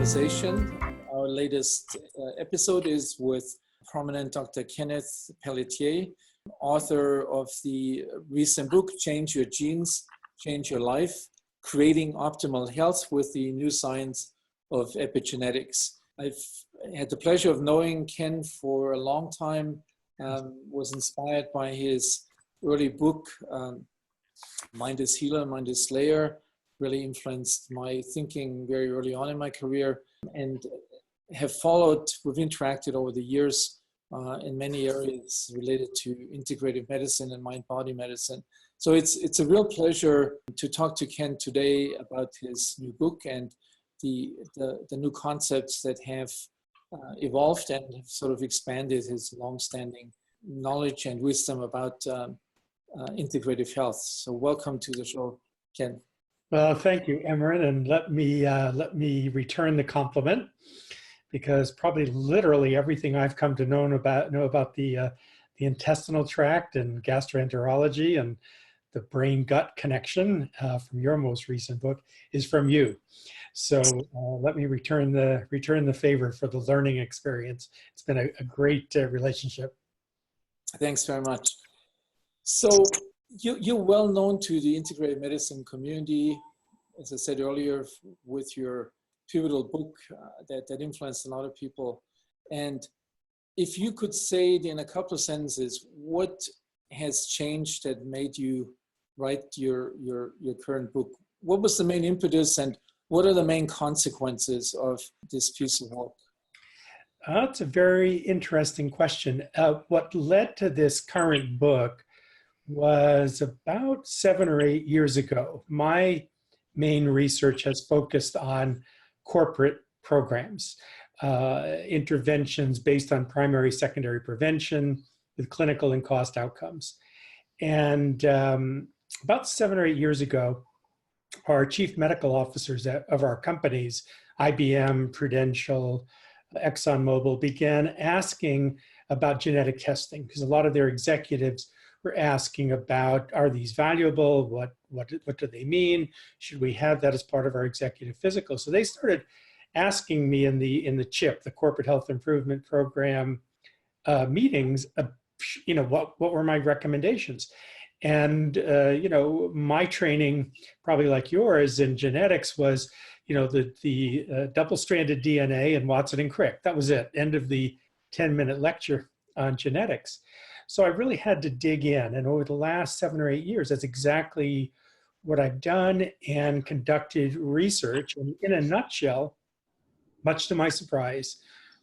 conversation. Our latest episode is with prominent Dr. Kenneth Pelletier, author of the recent book, Change Your Genes, Change Your Life, Creating Optimal Health with the New Science of Epigenetics. I've had the pleasure of knowing Ken for a long time, was inspired by his early book, Mind is Healer, Mind is Slayer, really influenced my thinking very early on in my career, and have followed, we've interacted over the years in many areas related to integrative medicine and mind-body medicine. So it's a real pleasure to talk to Ken today about his new book and the new concepts that have evolved and have sort of expanded his long-standing knowledge and wisdom about integrative health. So welcome to the show, Ken. Well, thank you, Emeran, and let me return the compliment, because probably literally everything I've come to know about the intestinal tract and gastroenterology and the brain-gut connection from your most recent book is from you. So let me return the favor for the learning experience. It's been a great relationship. Thanks very much. So you're well known to the integrative medicine community, as I said earlier, with your pivotal book that influenced a lot of people. And if you could say it in a couple of sentences, what has changed that made you write your current book? What was the main impetus, and what are the main consequences of this piece of work? That's a very interesting question. What led to this current book was about 7 or 8 years ago. My main research has focused on corporate programs, interventions based on primary, secondary prevention with clinical and cost outcomes. And about 7 or 8 years ago, our chief medical officers of our companies, IBM, Prudential, ExxonMobil, began asking about genetic testing, because a lot of their executives were asking about, are these valuable? What do they mean? Should we have that as part of our executive physical? So they started asking me in the CHIP, the Corporate Health Improvement Program meetings, what were my recommendations? And my training, probably like yours in genetics, was the double-stranded DNA and Watson and Crick. That was it. End of the 10-minute lecture on genetics. So I really had to dig in, and over the last 7 or 8 years, that's exactly what I've done and conducted research. And in a nutshell, much to my surprise,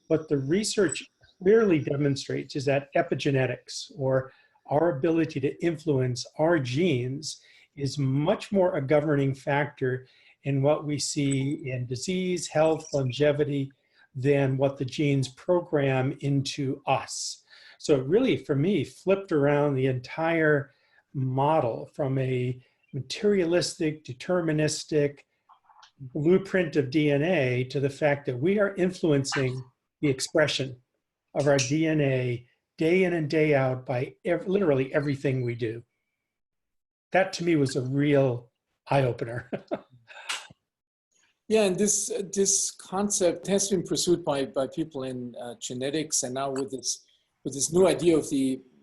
what the research clearly demonstrates is that epigenetics, or our ability to influence our genes, is much more a governing factor in what we see in disease, health, longevity, than what the genes program into us. So it really, for me, flipped around the entire model from a materialistic, deterministic blueprint of DNA to the fact that we are influencing the expression of our DNA day in and day out by literally everything we do. That, to me, was a real eye-opener. Yeah, and this concept has been pursued by people in genetics, and now with this new idea of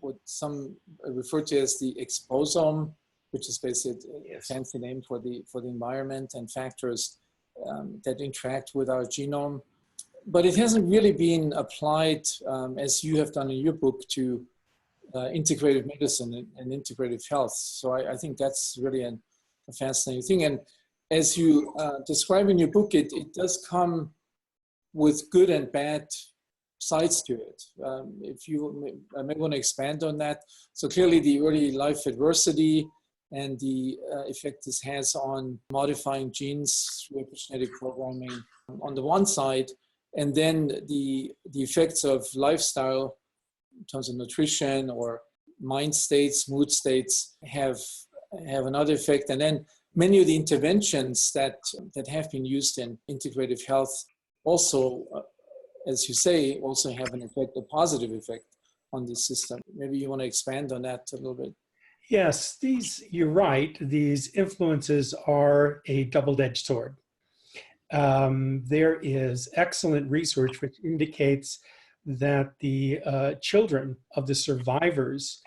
what some refer to as the exposome, which is basically a fancy name for the environment and factors that interact with our genome. But it hasn't really been applied, as you have done in your book, to integrative medicine and integrative health. So I think that's really a fascinating thing. And as you describe in your book, it does come with good and bad sides to it. If you may want to expand on that. So clearly the early life adversity and the effect this has on modifying genes through epigenetic programming on the one side, and then the effects of lifestyle in terms of nutrition or mind states, mood states have another effect. And then many of the interventions that have been used in integrative health also, as you say, also have an effect, a positive effect on the system. Maybe you want to expand on that a little bit. Yes, you're right. These influences are a double-edged sword. There is excellent research which indicates that the children of the survivors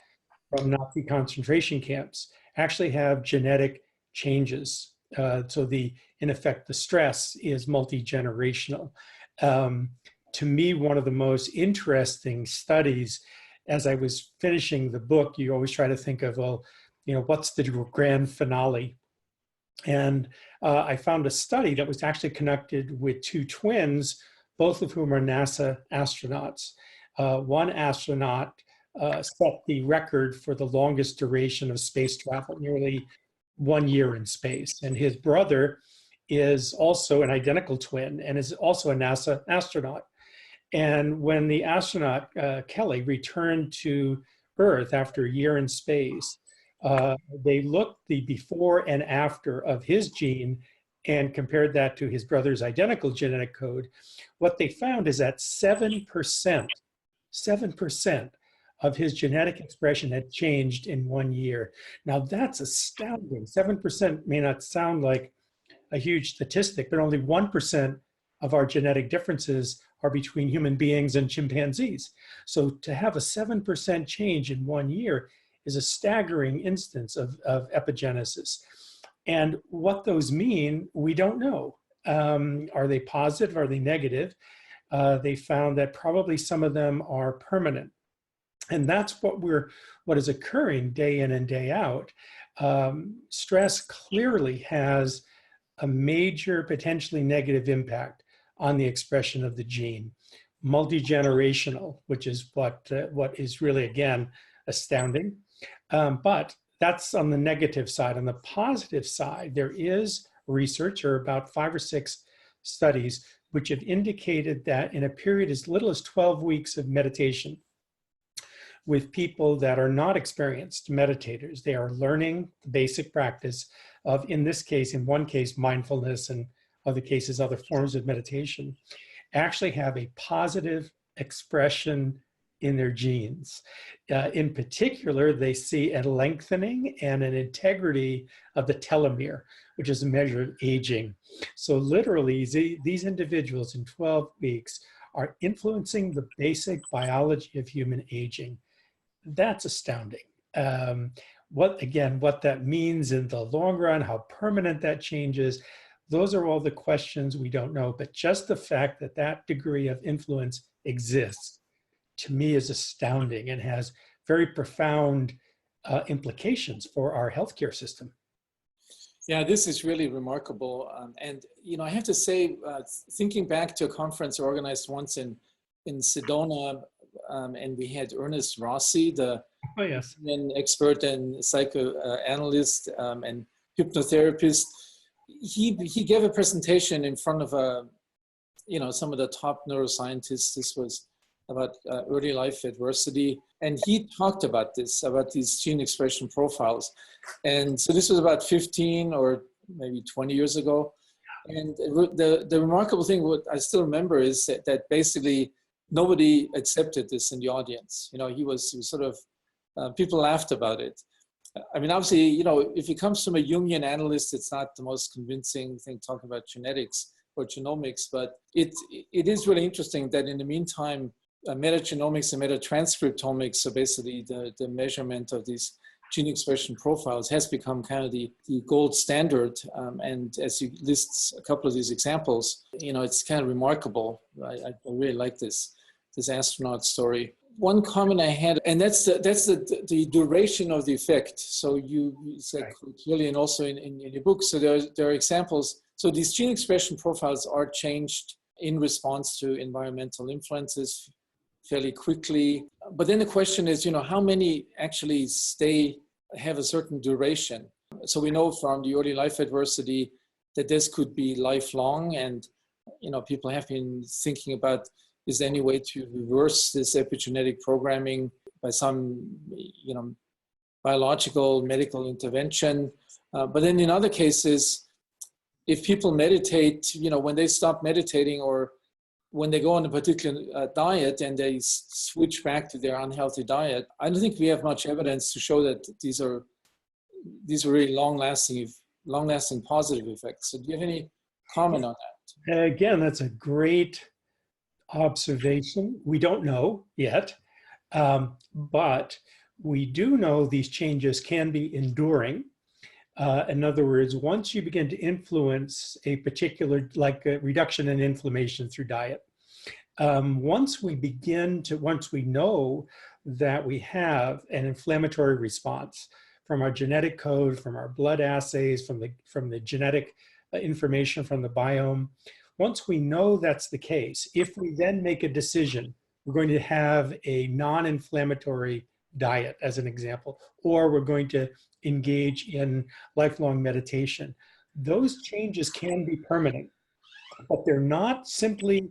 from Nazi concentration camps actually have genetic changes. So in effect, the stress is multi-generational. To me, one of the most interesting studies, as I was finishing the book, you always try to think of, well, what's the grand finale? And I found a study that was actually conducted with two twins, both of whom are NASA astronauts. One astronaut set the record for the longest duration of space travel, nearly 1 year in space. And his brother is also an identical twin and is also a NASA astronaut. And when the astronaut, Kelly, returned to Earth after a year in space, they looked the before and after of his gene and compared that to his brother's identical genetic code. What they found is that 7% of his genetic expression had changed in 1 year. Now that's astounding. 7% may not sound like a huge statistic, but only 1% of our genetic differences are between human beings and chimpanzees. So to have a 7% change in 1 year is a staggering instance of epigenesis. And what those mean, we don't know. Are they positive? Are they negative? They found that probably some of them are permanent. And that's what is occurring day in and day out. Stress clearly has a major, potentially negative impact on the expression of the gene. Multi-generational, which is what is really, again, astounding. But that's on the negative side. On the positive side, there is research, or about 5 or 6 studies, which have indicated that in a period as little as 12 weeks of meditation with people that are not experienced meditators, they are learning the basic practice of, in this case, in one case, mindfulness, and other cases, other forms of meditation, actually have a positive expression in their genes. In particular, they see a lengthening and an integrity of the telomere, which is a measure of aging. So literally, these individuals in 12 weeks are influencing the basic biology of human aging. That's astounding. What that means in the long run, how permanent that change is, those are all the questions we don't know. But just the fact that that degree of influence exists, to me, is astounding and has very profound implications for our healthcare system. Yeah, this is really remarkable. And, I have to say, thinking back to a conference organized once in Sedona, and we had Ernest Rossi, the expert and psychoanalyst and hypnotherapist. He gave a presentation in front of some of the top neuroscientists. This was about early life adversity. And he talked about these gene expression profiles. And so this was about 15 or maybe 20 years ago. And the remarkable thing, what I still remember, is that basically nobody accepted this in the audience. He was sort of, people laughed about it. I mean, obviously, if it comes from a Jungian analyst, it's not the most convincing thing talking about genetics or genomics, but it is really interesting that in the meantime, metagenomics and metatranscriptomics, so basically the measurement of these gene expression profiles, has become kind of the gold standard. And as you list a couple of these examples, it's kind of remarkable. I really like this astronaut story. One comment I had, and that's the duration of the effect. So you said clearly, and also in your book, so there are examples. So these gene expression profiles are changed in response to environmental influences fairly quickly. But then the question is, how many actually have a certain duration? So we know from the early life adversity that this could be lifelong, and people have been thinking about, is there any way to reverse this epigenetic programming by some, biological, medical intervention? But then in other cases, if people meditate, when they stop meditating, or when they go on a particular diet and they switch back to their unhealthy diet, I don't think we have much evidence to show that these are really long-lasting positive effects. So do you have any comment on that? Again, that's a great observation. We don't know yet, but we do know these changes can be enduring. In other words, once you begin to influence a particular, like a reduction in inflammation through diet, once we know that we have an inflammatory response from our genetic code, from our blood assays, from the genetic information from the biome, once we know that's the case, if we then make a decision, we're going to have a non-inflammatory diet, as an example, or we're going to engage in lifelong meditation, those changes can be permanent, but they're not simply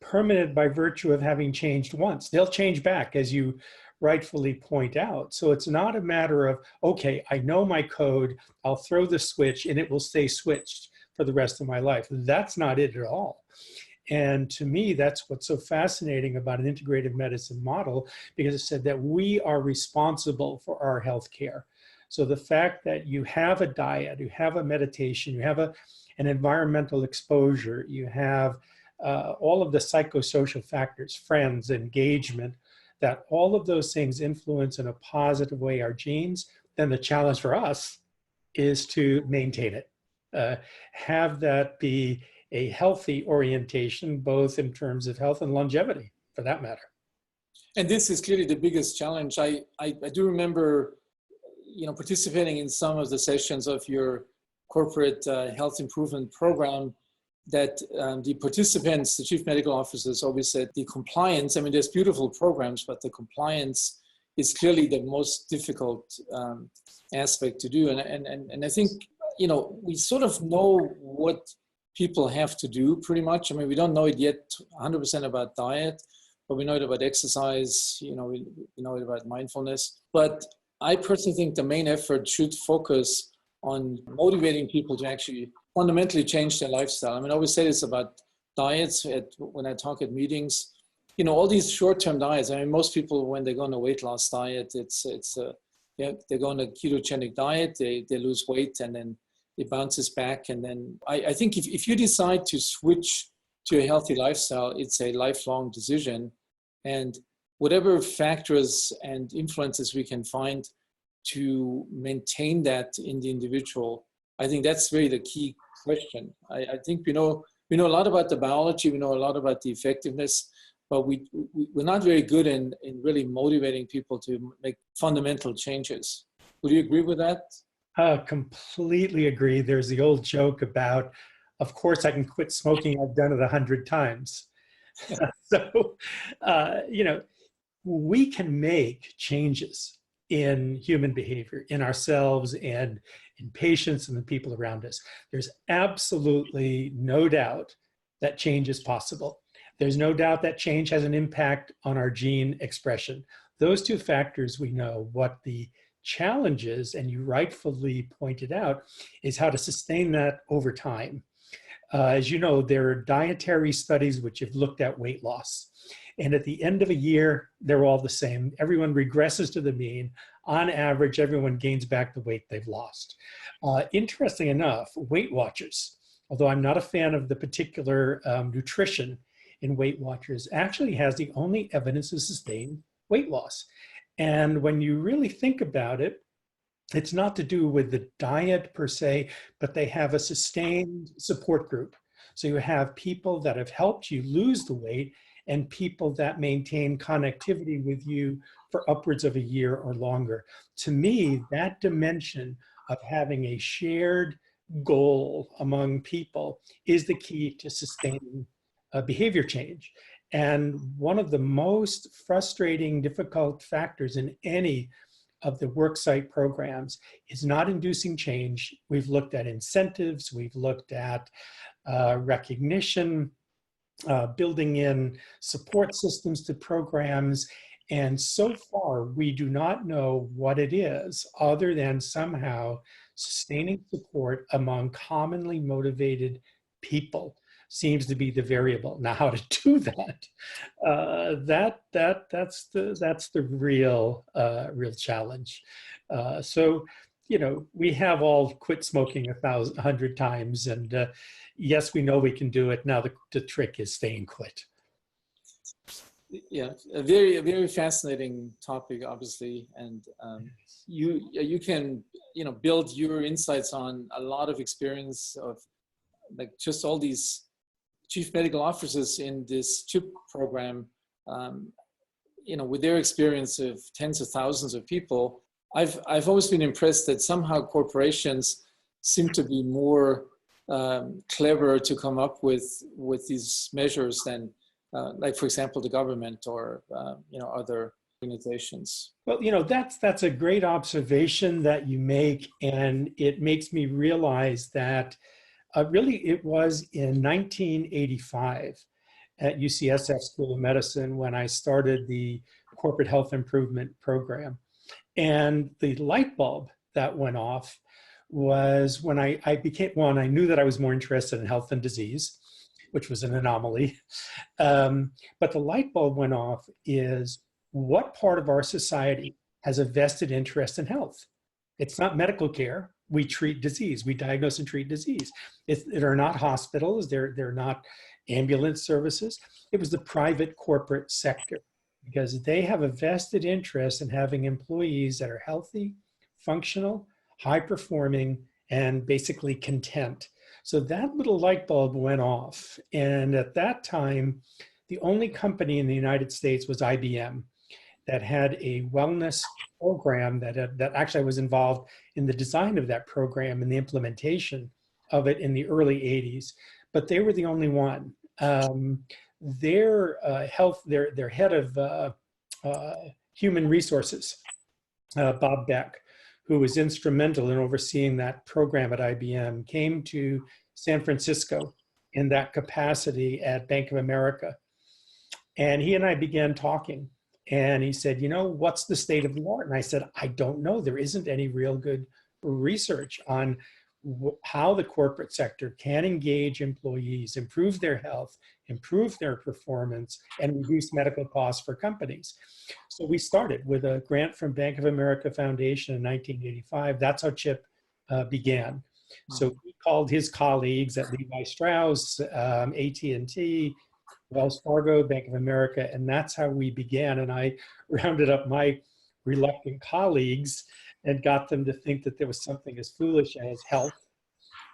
permanent by virtue of having changed once. They'll change back, as you rightfully point out. So it's not a matter of, okay, I know my code, I'll throw the switch and it will stay switched for the rest of my life. That's not it at all. And to me, that's what's so fascinating about an integrative medicine model, because it said that we are responsible for our health care. So the fact that you have a diet, you have a meditation, you have an environmental exposure, you have all of the psychosocial factors, friends, engagement, that all of those things influence in a positive way our genes, then the challenge for us is to maintain it. Have that be a healthy orientation, both in terms of health and longevity, for that matter. And this is clearly the biggest challenge. I do remember, participating in some of the sessions of your corporate health improvement program, that the participants, the chief medical officers, always said the compliance, I mean, there's beautiful programs, but the compliance is clearly the most difficult aspect to do. And I think, we sort of know what people have to do pretty much. I mean, we don't know it yet 100% about diet, but we know it about exercise, we know it about mindfulness. But I personally think the main effort should focus on motivating people to actually fundamentally change their lifestyle. I mean, I always say this about diets when I talk at meetings. All these short-term diets. I mean, most people, when they go on a weight loss diet, they go on a ketogenic diet, they lose weight, and then it bounces back. And then I think if you decide to switch to a healthy lifestyle, it's a lifelong decision. And whatever factors and influences we can find to maintain that in the individual, I think that's really the key question. I think we know a lot about the biology, we know a lot about the effectiveness, but we're not very good in really motivating people to make fundamental changes. Would you agree with that? Completely agree. There's the old joke about, of course I can quit smoking, I've done it 100 times. So, we can make changes in human behavior, in ourselves and in patients and the people around us. There's absolutely no doubt that change is possible. There's no doubt that change has an impact on our gene expression. Those two factors we know. What the challenge is, and you rightfully pointed out, is how to sustain that over time. As you know, there are dietary studies which have looked at weight loss. And at the end of a year, they're all the same. Everyone regresses to the mean. On average, everyone gains back the weight they've lost. Interesting enough, Weight Watchers, although I'm not a fan of the particular nutrition in Weight Watchers, actually has the only evidence of sustained weight loss. And when you really think about it, it's not to do with the diet per se, but they have a sustained support group. So you have people that have helped you lose the weight and people that maintain connectivity with you for upwards of a year or longer. To me, that dimension of having a shared goal among people is the key to sustaining behavior change. And one of the most frustrating, difficult factors in any of the worksite programs is not inducing change. We've looked at incentives, we've looked at recognition, building in support systems to programs, and so far we do not know what it is other than somehow sustaining support among commonly motivated people seems to be the variable. Now, how to do that? That's the real challenge. So, you know, we have all quit smoking 100 times, and yes, we know we can do it. Now the trick is staying quit. Yeah, a very fascinating topic, obviously, and you can, you know, build your insights on a lot of experience of like just all these chief medical officers in this CHIP program, you know, with their experience of tens of thousands of people. I've always been impressed that somehow corporations seem to be more clever to come up with these measures than like, for example, the government or you know, other organizations. Well, you know, that's a great observation that you make, and it makes me realize that really it was in 1985 at UCSF School of Medicine when I started the Corporate Health Improvement Program. And the light bulb that went off was when I became, one, I knew that I was more interested in health than disease, which was an anomaly. But the light bulb went off is, what part of our society has a vested interest in health? It's not medical care. We treat disease. We diagnose and treat disease. They're not hospitals. They're not ambulance services. It was the private corporate sector, because they have a vested interest in having employees that are healthy, functional, high-performing, and basically content. So that little light bulb went off. And at that time, the only company in the United States was IBM that had a wellness program that actually was involved in the design of that program and the implementation of it in the early 80s. But they were the only one. Their head of human resources, Bob Beck, who was instrumental in overseeing that program at IBM, came to San Francisco in that capacity at Bank of America. And he and I began talking. And he said, you know, what's the state of the art? And I said, I don't know. There isn't any real good research on how the corporate sector can engage employees, improve their health, improve their performance, and reduce medical costs for companies. So we started with a grant from Bank of America Foundation in 1985. That's how CHIP began. So he called his colleagues at Levi Strauss, AT&T, Wells Fargo, Bank of America, and that's how we began. And I rounded up my reluctant colleagues and got them to think that there was something as foolish as health.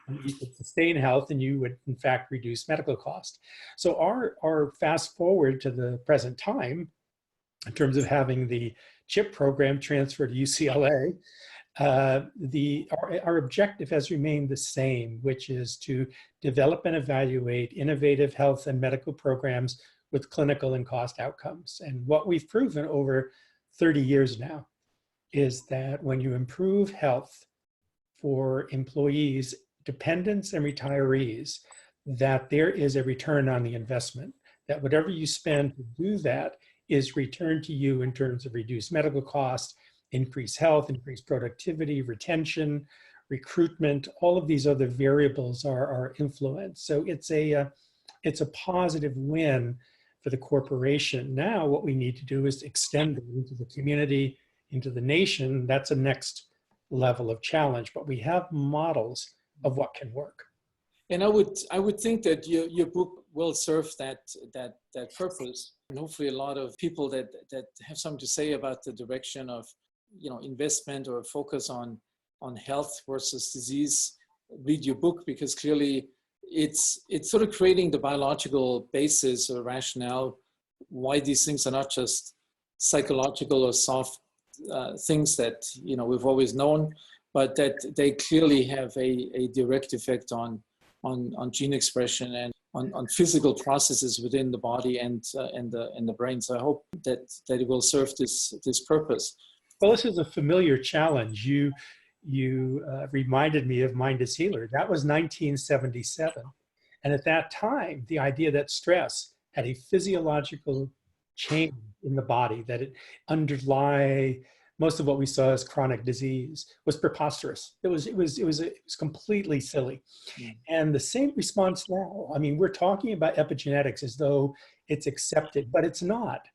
And you could sustain health and you would, in fact, reduce medical cost. So our fast forward to the present time, in terms of having the CHIP program transferred to UCLA, our objective has remained the same, which is to develop and evaluate innovative health and medical programs with clinical and cost outcomes. And what we've proven over 30 years now is that when you improve health for employees, dependents, and retirees, that there is a return on the investment, that whatever you spend to do that is returned to you in terms of reduced medical costs, increased health, increased productivity, retention, recruitment. All of these other variables are influenced. So it's a positive win for the corporation. Now what we need to do is extend it into the community, into the nation. That's a next level of challenge, but we have models of what can work. And I would think that your book will serve that purpose, and hopefully a lot of people that have something to say about the direction of, you know, investment or focus on health versus disease read your book, because clearly it's sort of creating the biological basis or rationale why these things are not just psychological or soft things that, you know, we've always known, but that they clearly have a direct effect on gene expression and on physical processes within the body and the brain. So I hope that it will serve this purpose. Well, this is a familiar challenge. You reminded me of Mind is Healer. That was 1977. And at that time, the idea that stress had a physiological change in the body, that it underlie most of what we saw as chronic disease, was preposterous. It was completely silly. Mm. And the same response now. I mean, we're talking about epigenetics as though it's accepted, but it's not.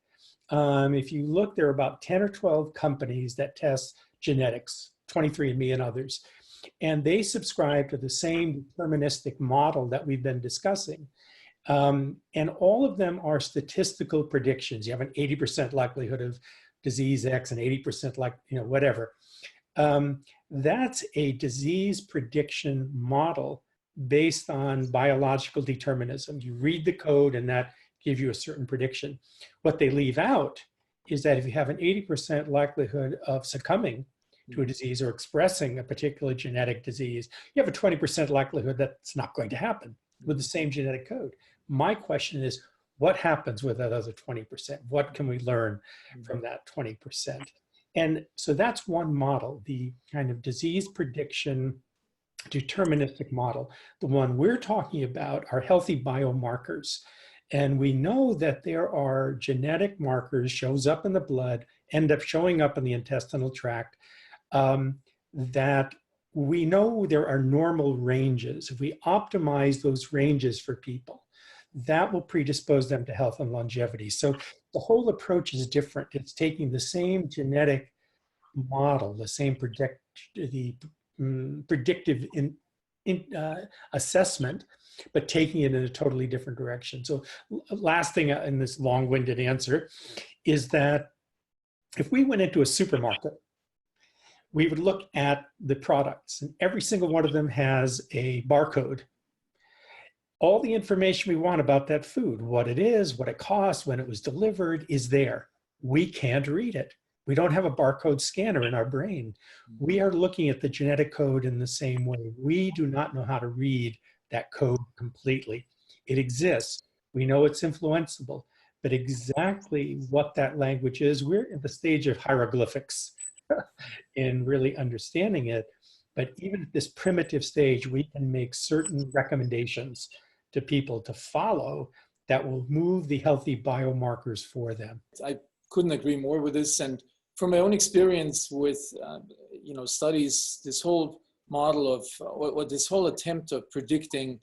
If you look, there are about 10 or 12 companies that test genetics, 23andMe and others. And they subscribe to the same deterministic model that we've been discussing. And all of them are statistical predictions. You have an 80% likelihood of disease X and 80% like, whatever. That's a disease prediction model based on biological determinism. You read the code and that gives you a certain prediction. What they leave out is that if you have an 80% likelihood of succumbing to a disease or expressing a particular genetic disease, you have a 20% likelihood that's not going to happen with the same genetic code. My question is, what happens with that other 20%? What can we learn from that 20%? And so that's one model, the kind of disease prediction deterministic model. The one we're talking about are healthy biomarkers. And we know that there are genetic markers, shows up in the blood, end up showing up in the intestinal tract, that we know there are normal ranges. If we optimize those ranges for people, that will predispose them to health and longevity. So the whole approach is different. It's taking the same genetic model, the same predictive assessment, but taking it in a totally different direction. So last thing in this long-winded answer is that if we went into a supermarket, we would look at the products, and every single one of them has a barcode. All the information we want about that food, what it is, what it costs, when it was delivered, is there. We can't read it. We don't have a barcode scanner in our brain. We are looking at the genetic code in the same way. We do not know how to read that code completely. It exists. We know it's influenceable, but exactly what that language is, we're in the stage of hieroglyphics in really understanding it. But even at this primitive stage, we can make certain recommendations to people to follow that will move the healthy biomarkers for them. I couldn't agree more with this. And from my own experience with, studies, this whole model of, or this whole attempt of predicting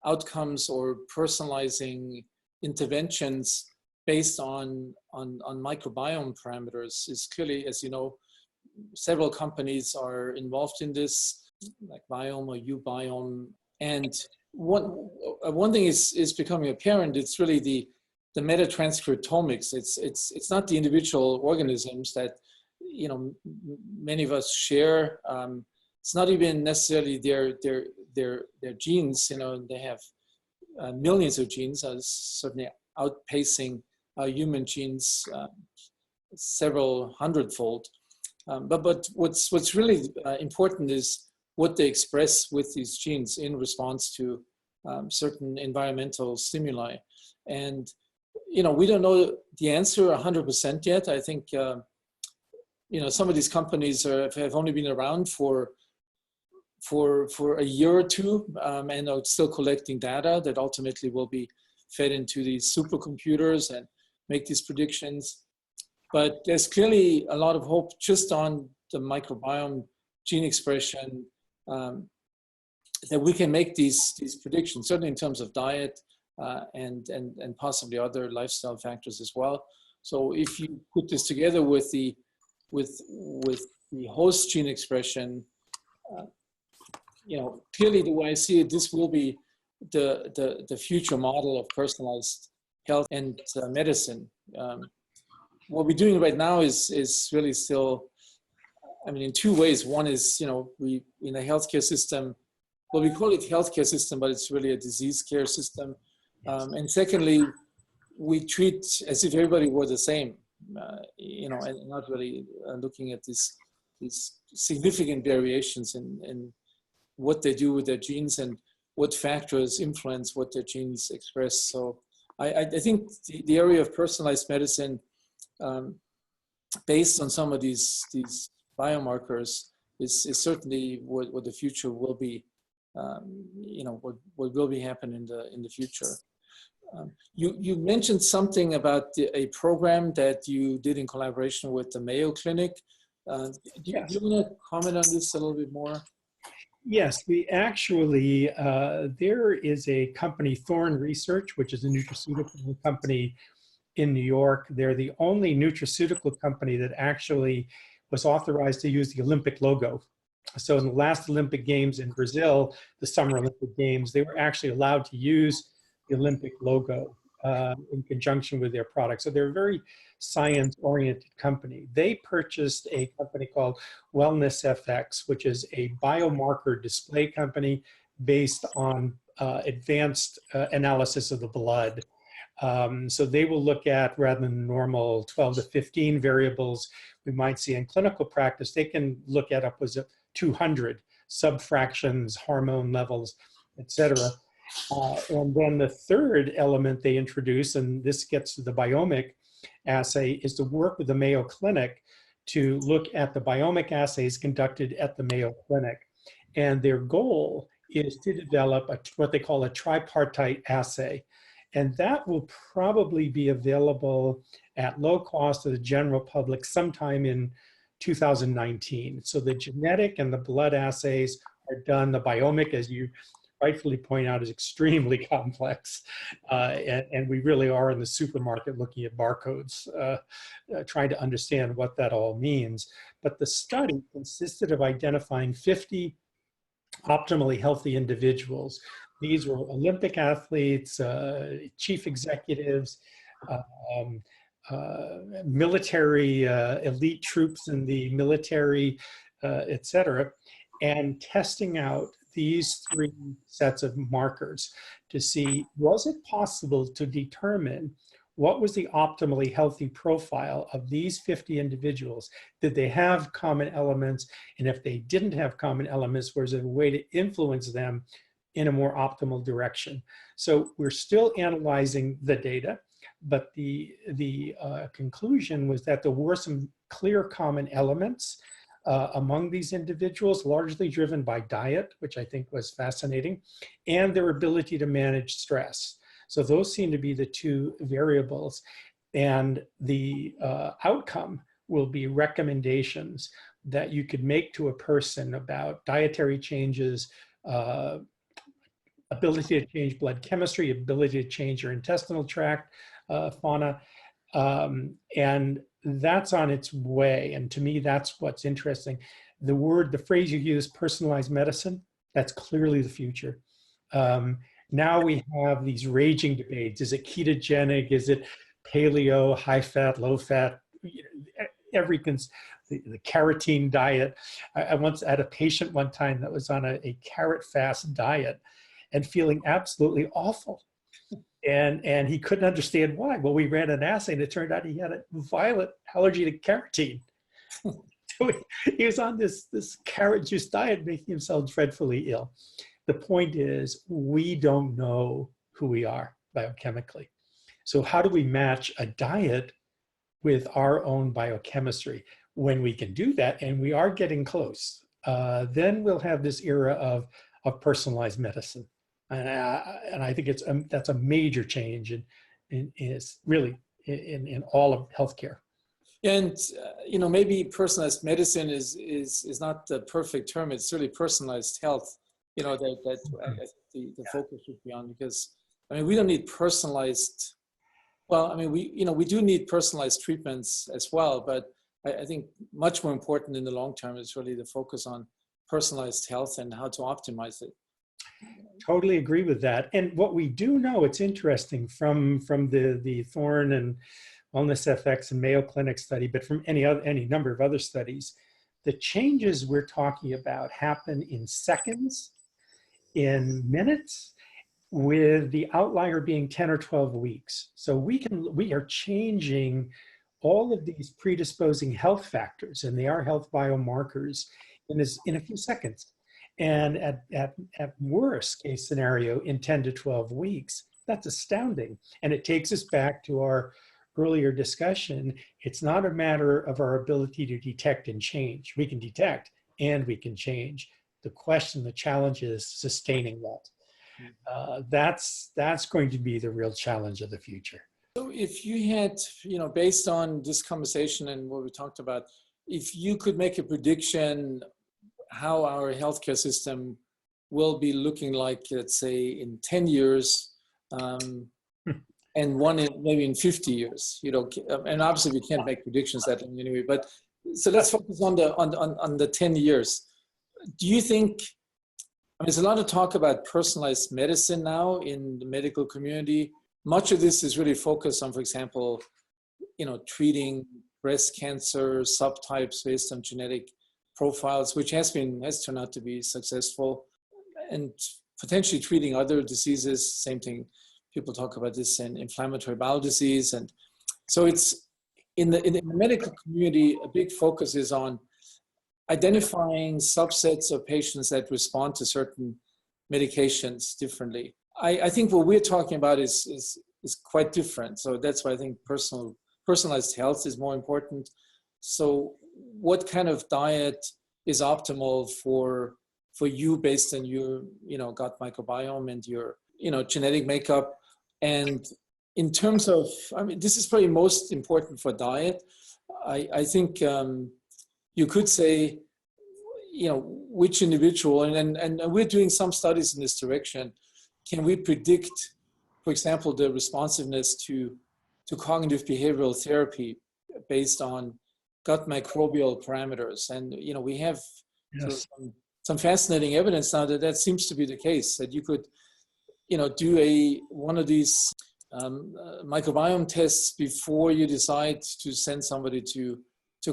outcomes or personalizing interventions based on microbiome parameters is clearly, as you know, several companies are involved in this, like Biome or uBiome. And one thing is becoming apparent. It's really the metatranscriptomics. It's not the individual organisms that many of us share. It's not even necessarily their genes. They have millions of genes, certainly outpacing human genes several hundredfold. But what's really important is what they express with these genes in response to certain environmental stimuli. And, we don't know the answer 100% yet. I think, some of these companies have only been around for a year or two and are still collecting data that ultimately will be fed into these supercomputers and make these predictions. But there's clearly a lot of hope just on the microbiome gene expression that we can make these predictions, certainly in terms of diet and possibly other lifestyle factors as well. So if you put this together with the host gene expression, clearly the way I see it, this will be the future model of personalized health and medicine. What we're doing right now is really still, in two ways. One is, we in a healthcare system, well, we call it healthcare system, but it's really a disease care system. And secondly, we treat as if everybody were the same, and not really looking at these significant variations in what they do with their genes and what factors influence what their genes express. So I think the area of personalized medicine, based on some of these biomarkers, is certainly what the future will be. What will be happening in the future. You mentioned something about a program that you did in collaboration with the Mayo Clinic. Do you want to comment on this a little bit more? Yes, we actually, there is a company, Thorne Research, which is a nutraceutical company in New York. They're the only nutraceutical company that actually was authorized to use the Olympic logo So in the last Olympic Games in Brazil, the Summer Olympic Games, they were actually allowed to use the Olympic logo in conjunction with their products. So they're a very science-oriented company. They purchased a company called Wellness FX, which is a biomarker display company based on advanced analysis of the blood. So they will look at, rather than normal 12 to 15 variables we might see in clinical practice, they can look at upwards of 200 subfractions, hormone levels, et cetera. And then the third element they introduce, and this gets to the biomic assay, is to work with the Mayo Clinic to look at the biomic assays conducted at the Mayo Clinic. And their goal is to develop what they call a tripartite assay. And that will probably be available at low cost to the general public sometime in 2019. So the genetic and the blood assays are done. The biomic, as you rightfully point out, is extremely complex. And we really are in the supermarket looking at barcodes, trying to understand what that all means. But the study consisted of identifying 50 optimally healthy individuals. These were Olympic athletes, chief executives, military, elite troops in the military, et cetera, and testing out these 3 sets of markers to see, was it possible to determine what was the optimally healthy profile of these 50 individuals? Did they have common elements? And if they didn't have common elements, was there a way to influence them in a more optimal direction? So we're still analyzing the data, but the conclusion was that there were some clear common elements among these individuals, largely driven by diet, which I think was fascinating, and their ability to manage stress. So those seem to be the 2 variables. And the outcome will be recommendations that you could make to a person about dietary changes, ability to change blood chemistry, ability to change your intestinal tract fauna. And that's on its way. And to me, that's what's interesting. The phrase you use, personalized medicine, that's clearly the future. Now we have these raging debates. Is it ketogenic? Is it paleo, high fat, low fat? The carotene diet. I once had a patient one time that was on a carrot fast diet and feeling absolutely awful. And he couldn't understand why. Well, we ran an assay and it turned out he had a violent allergy to carotene. So he was on this carrot juice diet, making himself dreadfully ill. The point is, we don't know who we are biochemically. So how do we match a diet with our own biochemistry? When we can do that, and we are getting close, then we'll have this era of personalized medicine. And I think that's a major change in all of healthcare. And maybe personalized medicine is not the perfect term. It's really personalized health. That the focus should be on, because we don't need personalized. Well, we do need personalized treatments as well, but I think much more important in the long term is really the focus on personalized health and how to optimize it. Totally agree with that. And what we do know, it's interesting from the Thorne and Wellness FX and Mayo Clinic study, but from any number of other studies, the changes we're talking about happen in seconds, in minutes, with the outlier being 10 or 12 weeks. So we are changing all of these predisposing health factors, and they are health biomarkers, in a few seconds. And at worst case scenario, in 10 to 12 weeks. That's astounding. And it takes us back to our earlier discussion. It's not a matter of our ability to detect and change. We can detect and we can change. The challenge is sustaining that. That's going to be the real challenge of the future. So if you had, based on this conversation and what we talked about, if you could make a prediction how our healthcare system will be looking like, let's say, in 10 years, and one maybe in 50 years, and obviously we can't make predictions that long anyway, but so let's focus on the 10 years. Do you think, I mean, there's a lot of talk about personalized medicine now in the medical community. Much of this is really focused on, for example, treating breast cancer subtypes based on genetic profiles, which has turned out to be successful, and potentially treating other diseases. Same thing, people talk about this in inflammatory bowel disease. And so it's in the medical community, a big focus is on identifying subsets of patients that respond to certain medications differently. I think what we're talking about is quite different. So that's why I think personalized health is more important. So what kind of diet is optimal for you based on your gut microbiome and your genetic makeup? And in terms of, I mean, this is probably most important for diet. I think you could say, which individual, and we're doing some studies in this direction. Can we predict, for example, the responsiveness to cognitive behavioral therapy based on gut microbial parameters? And we have sort of some fascinating evidence now that seems to be the case, that you could do one of these microbiome tests before you decide to send somebody to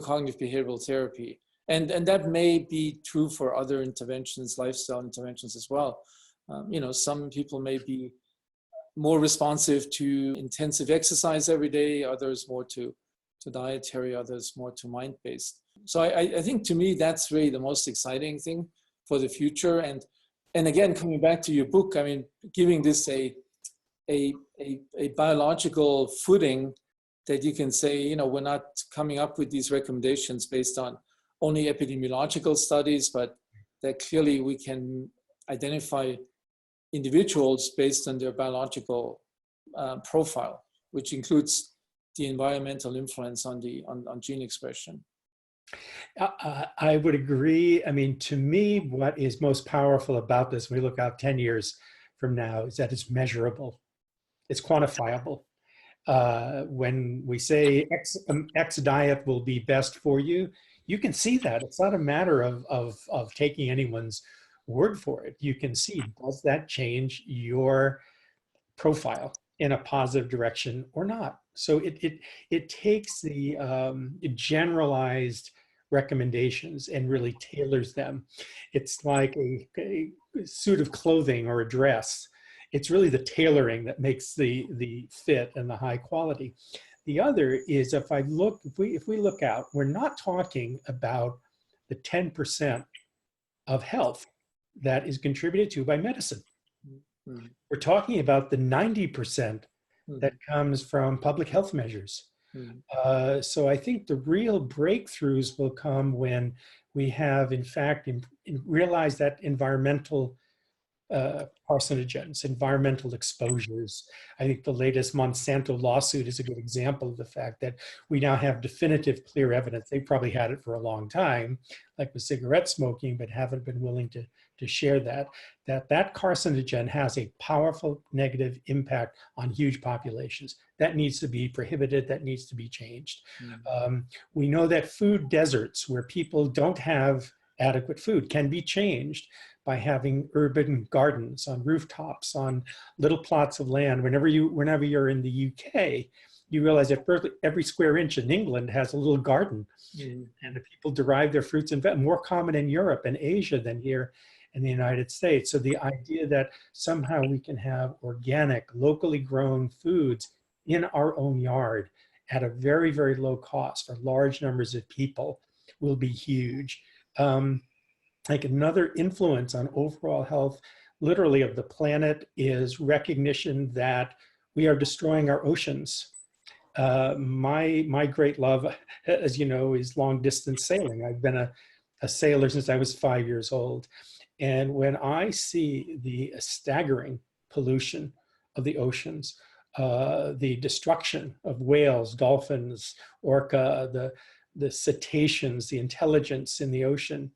cognitive behavioral therapy. And that may be true for other interventions, lifestyle interventions as well. Some people may be more responsive to intensive exercise every day, others more to dietary, others more to mind-based. So I think, to me, that's really the most exciting thing for the future. And again, coming back to your book, I mean, giving this a biological footing that you can say, we're not coming up with these recommendations based on only epidemiological studies, but that clearly we can identify individuals based on their biological profile, which includes the environmental influence on gene expression. I would agree. I mean, to me, what is most powerful about this, when we look out 10 years from now, is that it's measurable. It's quantifiable. When we say X diet will be best for you, you can see that. It's not a matter of taking anyone's word for it. You can see, does that change your profile in a positive direction or not? So it takes the generalized recommendations and really tailors them. It's like a suit of clothing or a dress. It's really the tailoring that makes the fit and the high quality. The other is, if we look out, we're not talking about the 10% of health that is contributed to by medicine. Mm-hmm. We're talking about the 90% that comes from public health measures. Mm-hmm. So I think the real breakthroughs will come when we have, in fact, realized that environmental carcinogens, environmental exposures. I think the latest Monsanto lawsuit is a good example of the fact that we now have definitive, clear evidence. They probably had it for a long time, like with cigarette smoking, but haven't been willing to share that carcinogen has a powerful negative impact on huge populations. That needs to be prohibited. That needs to be changed. Mm-hmm. We know that food deserts, where people don't have adequate food, can be changed by having urban gardens on rooftops, on little plots of land. Whenever you're in the UK, you realize that every square inch in England has a little garden. Mm-hmm. And the people derive their fruits and vegetables, more common in Europe and Asia than here in the United States. So the idea that somehow we can have organic, locally grown foods in our own yard at a very, very low cost for large numbers of people will be huge. Like another influence on overall health, literally, of the planet is recognition that we are destroying our oceans. My great love, as you know, is long distance sailing. I've been a sailor since I was 5 years old. And when I see the staggering pollution of the oceans, the destruction of whales, dolphins, orca, the cetaceans, the intelligence in the ocean,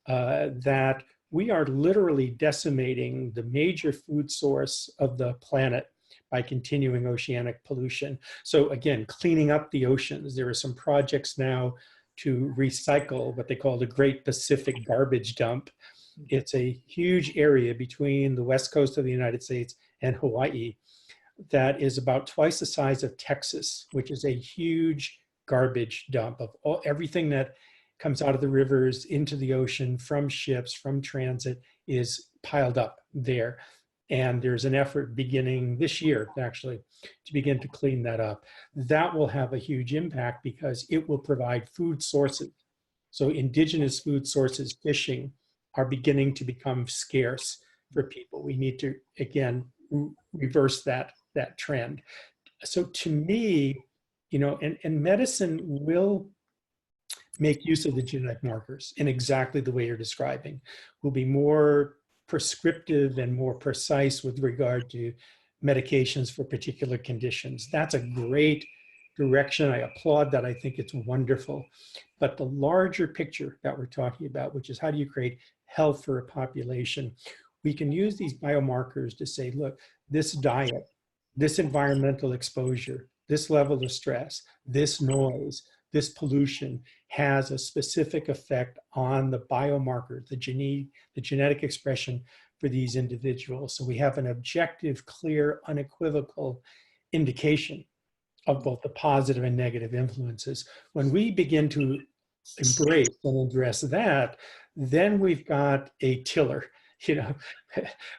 that we are literally decimating the major food source of the planet by continuing oceanic pollution. So again, cleaning up the oceans. There are some projects now to recycle what they call the Great Pacific Garbage Dump. It's a huge area between the west coast of the United States and Hawaii that is about twice the size of Texas, which is a huge garbage dump of everything that comes out of the rivers into the ocean from ships, from transit, is piled up there. And there's an effort beginning this year, actually, to begin to clean that up. That will have a huge impact because it will provide food sources. So indigenous food sources, fishing, are beginning to become scarce for people. We need to, again, reverse that trend. So to me, and medicine will make use of the genetic markers in exactly the way you're describing. Will be more prescriptive and more precise with regard to medications for particular conditions. That's a great direction. I applaud that. I think it's wonderful. But the larger picture that we're talking about, which is how do you create health for a population, we can use these biomarkers to say, look, this diet, this environmental exposure, this level of stress, this noise, this pollution has a specific effect on the biomarker, the genetic expression for these individuals. So we have an objective, clear, unequivocal indication of both the positive and negative influences. When we begin to embrace and address that, then we've got a tiller.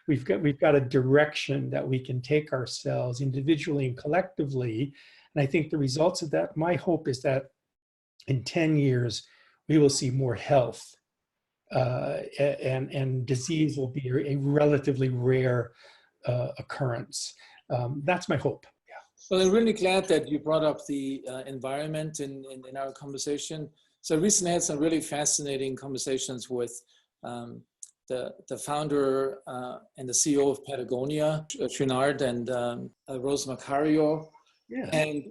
We've got a direction that we can take ourselves individually and collectively. And I think the results of that, my hope is that in 10 years, we will see more health and disease will be a relatively rare occurrence. That's my hope. Yeah. Well, I'm really glad that you brought up the environment in our conversation. So I recently had some really fascinating conversations with the founder and the CEO of Patagonia, Cunard, and Rose Macario. Yeah. And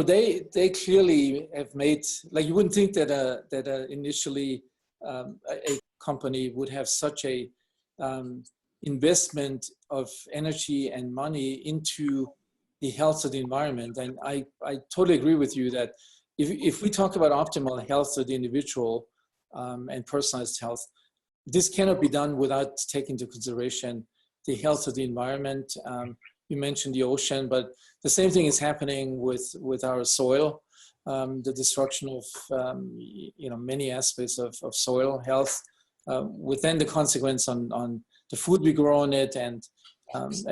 they clearly have made, like, you wouldn't think that initially a company would have such a investment of energy and money into the health of the environment. And I totally agree with you that if we talk about optimal health of the individual and personalized health, this cannot be done without taking into consideration the health of the environment. You mentioned the ocean, but the same thing is happening with our soil, the destruction of many aspects of soil health, with then the consequence on the food we grow on it and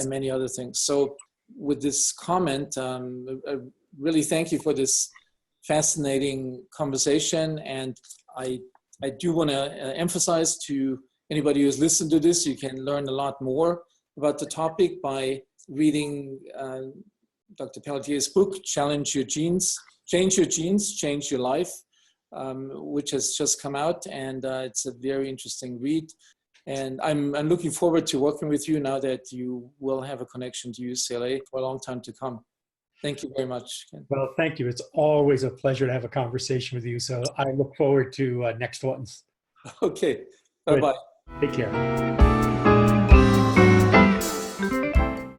many other things. So with this comment, I really thank you for this fascinating conversation, and I do want to emphasize to anybody who's listened to this, you can learn a lot more about the topic by reading Dr. Pelletier's book, Change Your Genes, Change Your Life, which has just come out, and it's a very interesting read. And I'm looking forward to working with you now that you will have a connection to UCLA for a long time to come. Thank you very much, Ken. Well, thank you. It's always a pleasure to have a conversation with you. So I look forward to next ones. Okay. Bye-bye. Take care.